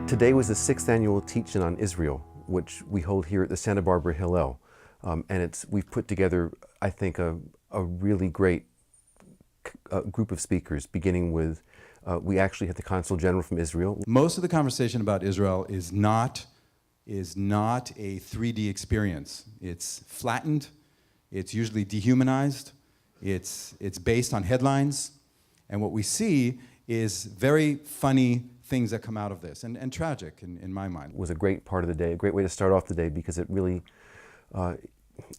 Today was the 6th annual teach-in on Israel, which we hold here at the Santa Barbara Hillel. And we've put together, I think, a really great group of speakers, beginning with, we actually had the Consul General from Israel. Most of the conversation about Israel is not a 3D experience. It's flattened, it's usually dehumanized, it's based on headlines, and what we see is very funny things that come out of this, and tragic in my mind. It was a great part of the day, a great way to start off the day, because it really,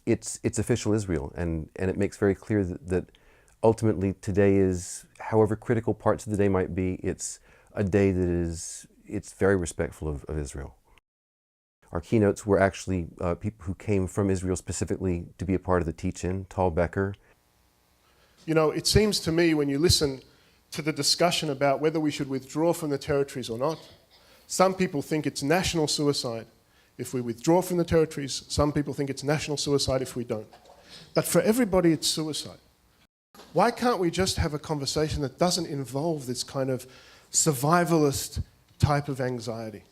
it's official Israel, and it makes very clear that ultimately today is, however critical parts of the day might be, it's a day that it's very respectful of Israel. Our keynotes were actually people who came from Israel specifically to be a part of the teach-in, Becker. You know, it seems to me when you listen to the discussion about whether we should withdraw from the territories or not, some people think it's national suicide if we withdraw from the territories. Some people think it's national suicide if we don't. But for everybody, it's suicide. Why can't we just have a conversation that doesn't involve this kind of survivalist type of anxiety?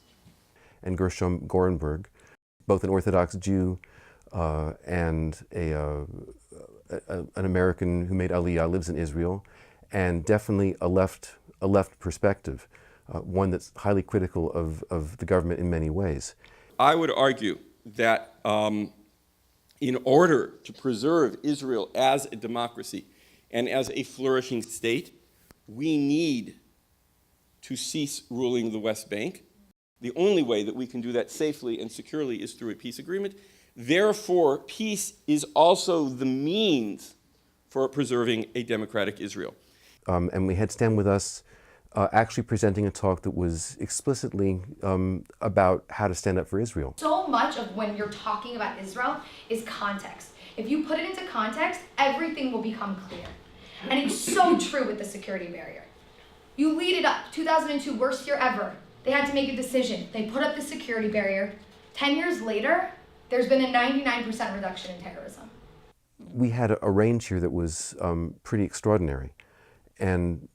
And Gershom Gorenberg, both an Orthodox Jew and an American who made Aliyah, lives in Israel, and definitely a left perspective, one that's highly critical of the government in many ways. I would argue that in order to preserve Israel as a democracy and as a flourishing state, we need to cease ruling the West Bank. The only way that we can do that safely and securely is through a peace agreement. Therefore, peace is also the means for preserving a democratic Israel. And we had Stan with us actually presenting a talk that was explicitly about how to stand up for Israel. So much of when you're talking about Israel is context. If you put it into context, everything will become clear. And it's so true with the security barrier. You lead it up, 2002, worst year ever. They had to make a decision. They put up the security barrier. 10 years later, there's been a 99% reduction in terrorism. We had a range here that was pretty extraordinary. And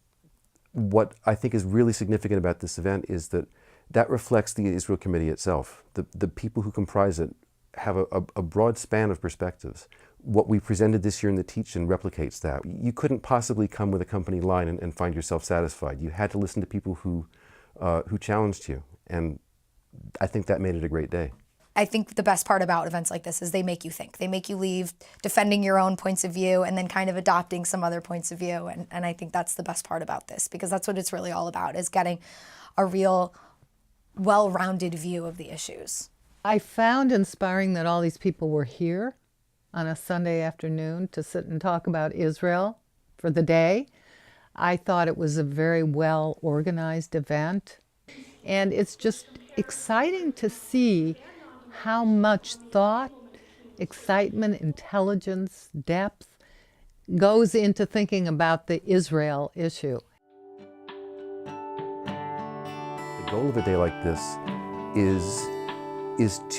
what I think is really significant about this event is that reflects the Israel Committee itself. The people who comprise it have a broad span of perspectives. What we presented this year in the teach-in replicates that. You couldn't possibly come with a company line and find yourself satisfied. You had to listen to people who challenged you, and I think that made it a great day. I think the best part about events like this is they make you think. They make you leave defending your own points of view and then kind of adopting some other points of view. And I think that's the best part about this, because that's what it's really all about, is getting a real well-rounded view of the issues. I found inspiring that all these people were here on a Sunday afternoon to sit and talk about Israel for the day. I thought it was a very well-organized event. And it's just exciting to see how much thought, excitement, intelligence, depth goes into thinking about the Israel issue. The goal of a day like this is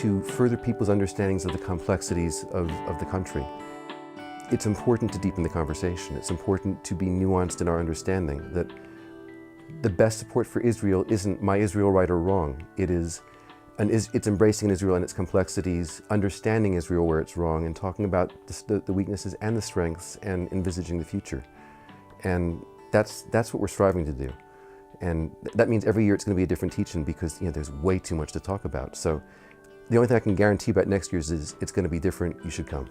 to further people's understandings of the complexities of the country. It's important to deepen the conversation. It's important to be nuanced in our understanding that the best support for Israel isn't my Israel right or wrong. It's embracing Israel and its complexities, understanding Israel where it's wrong, and talking about the weaknesses and the strengths, and envisaging the future. And that's what we're striving to do. And that means every year it's going to be a different teach-in, because there's way too much to talk about. So the only thing I can guarantee about next year's is it's going to be different. You should come.